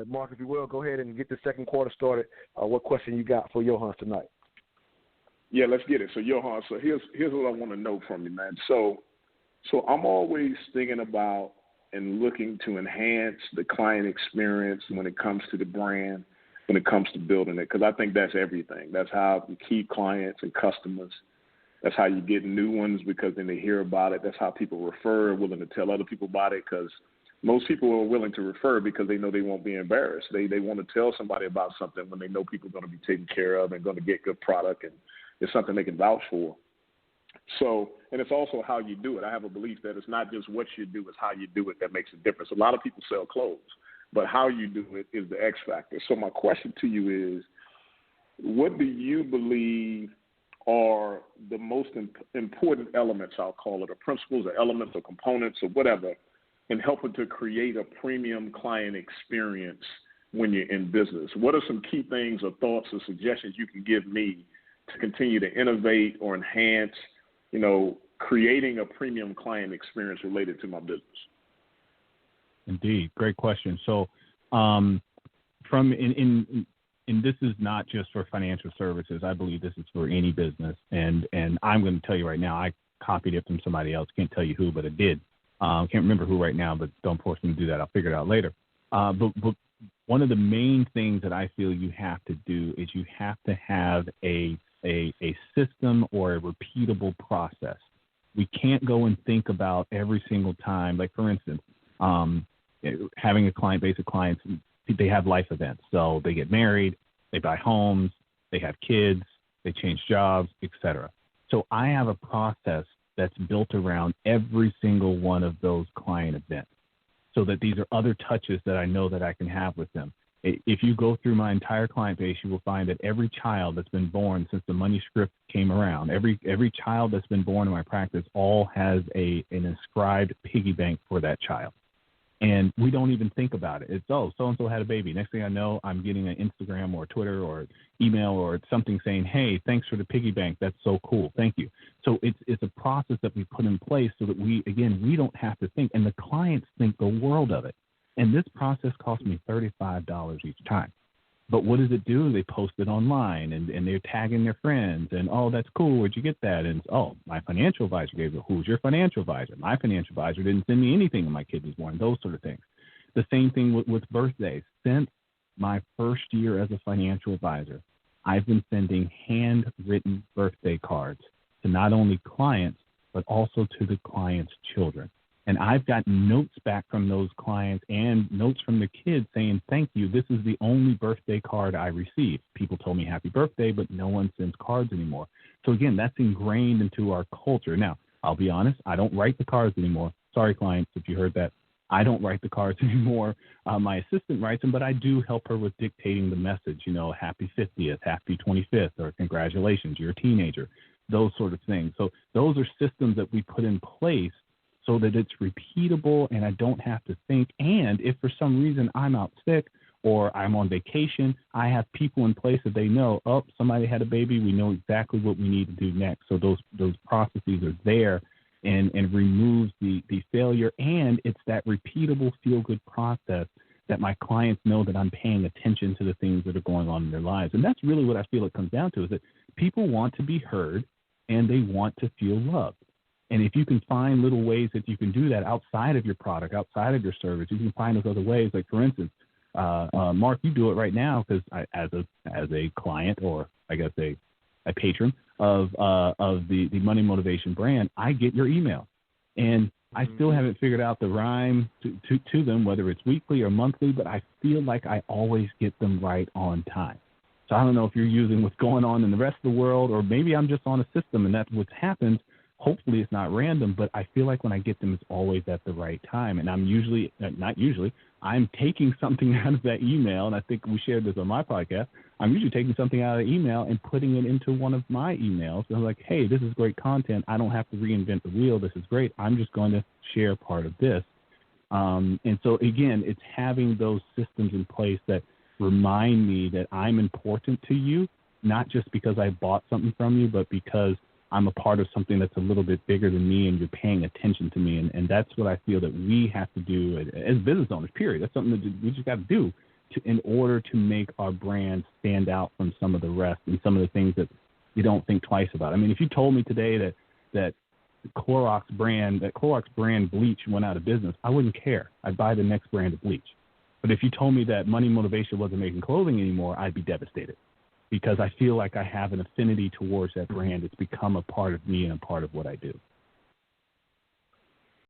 Mark, if you will, go ahead and get the second quarter started. What question you got for Yohance tonight? Yeah, let's get it. So, Yohance, here's what I want to know from you, man. So I'm always thinking about and looking to enhance the client experience when it comes to the brand, when it comes to building it, because I think that's everything. That's how you keep clients and customers. That's how you get new ones, because then they hear about it. That's how people refer, willing to tell other people about it, because most people are willing to refer because they know they won't be embarrassed. They want to tell somebody about something when they know people are going to be taken care of and going to get good product, and it's something they can vouch for. So, and it's also how you do it. I have a belief that it's not just what you do, it's how you do it that makes a difference. A lot of people sell clothes, but how you do it is the X factor. So my question to you is, what do you believe are the most important elements, I'll call it, or principles or elements or components or whatever, in helping to create a premium client experience when you're in business? What are some key things or thoughts or suggestions you can give me to continue to innovate or enhance, creating a premium client experience related to my business? Indeed. Great question. So and this is not just for financial services. I believe this is for any business. And I'm going to tell you right now, I copied it from somebody else. Can't tell you who, but it did. Can't remember who right now, but don't force me to do that. I'll figure it out later. But one of the main things that I feel you have to do is you have to have a system or a repeatable process. We can't go and think about every single time. Like, for instance, having a client base of clients, they have life events. So they get married, they buy homes, they have kids, they change jobs, etc. So I have a process that's built around every single one of those client events, so that these are other touches that I know that I can have with them. If you go through my entire client base, you will find that every child that's been born since the money script came around, every child that's been born in my practice all has an inscribed piggy bank for that child. And we don't even think about it. It's, so-and-so had a baby. Next thing I know, I'm getting an Instagram or Twitter or email or something saying, hey, thanks for the piggy bank. That's so cool. Thank you. So it's a process that we put in place so that we don't have to think. And the clients think the world of it. And this process cost me $35 each time. But what does it do? They post it online, and they're tagging their friends. And, oh, that's cool. Where'd you get that? And, my financial advisor gave it. Who's your financial advisor? My financial advisor didn't send me anything when my kid was born, those sort of things. The same thing with birthdays. Since my first year as a financial advisor, I've been sending handwritten birthday cards to not only clients, but also to the clients' children. And I've got notes back from those clients and notes from the kids saying, thank you. This is the only birthday card I received. People told me happy birthday, but no one sends cards anymore. So, again, that's ingrained into our culture. Now, I'll be honest, I don't write the cards anymore. Sorry, clients, if you heard that. I don't write the cards anymore. My assistant writes them, but I do help her with dictating the message, happy 50th, happy 25th, or congratulations, you're a teenager, those sort of things. So those are systems that we put in place so that it's repeatable and I don't have to think. And if for some reason I'm out sick or I'm on vacation, I have people in place that they know, somebody had a baby. We know exactly what we need to do next. So those processes are there and removes the failure. And it's that repeatable feel-good process that my clients know that I'm paying attention to the things that are going on in their lives. And that's really what I feel it comes down to, is that people want to be heard and they want to feel loved. And if you can find little ways that you can do that outside of your product, outside of your service, you can find those other ways. Like, for instance, Mark, you do it right now because as a client, or I guess a patron of the Money Motivation brand, I get your email. And I still haven't figured out the rhyme to them, whether it's weekly or monthly, but I feel like I always get them right on time. So I don't know if you're using what's going on in the rest of the world, or maybe I'm just on a system and that's what's happened. Hopefully it's not random, but I feel like when I get them, it's always at the right time. And I'm I'm taking something out of that email. And I think we shared this on my podcast. I'm usually taking something out of the email and putting it into one of my emails. And I'm like, hey, this is great content. I don't have to reinvent the wheel. This is great. I'm just going to share part of this. And so, again, it's having those systems in place that remind me that I'm important to you, not just because I bought something from you, but because I'm a part of something that's a little bit bigger than me and you're paying attention to me. And that's what I feel that we have to do as business owners, period. That's something that we just got to do. in order to make our brand stand out from some of the rest and some of the things that you don't think twice about. I mean, if you told me today that Clorox brand bleach went out of business, I wouldn't care. I'd buy the next brand of bleach. But if you told me that Money Motivation wasn't making clothing anymore, I'd be devastated because I feel like I have an affinity towards that brand. It's become a part of me and a part of what I do.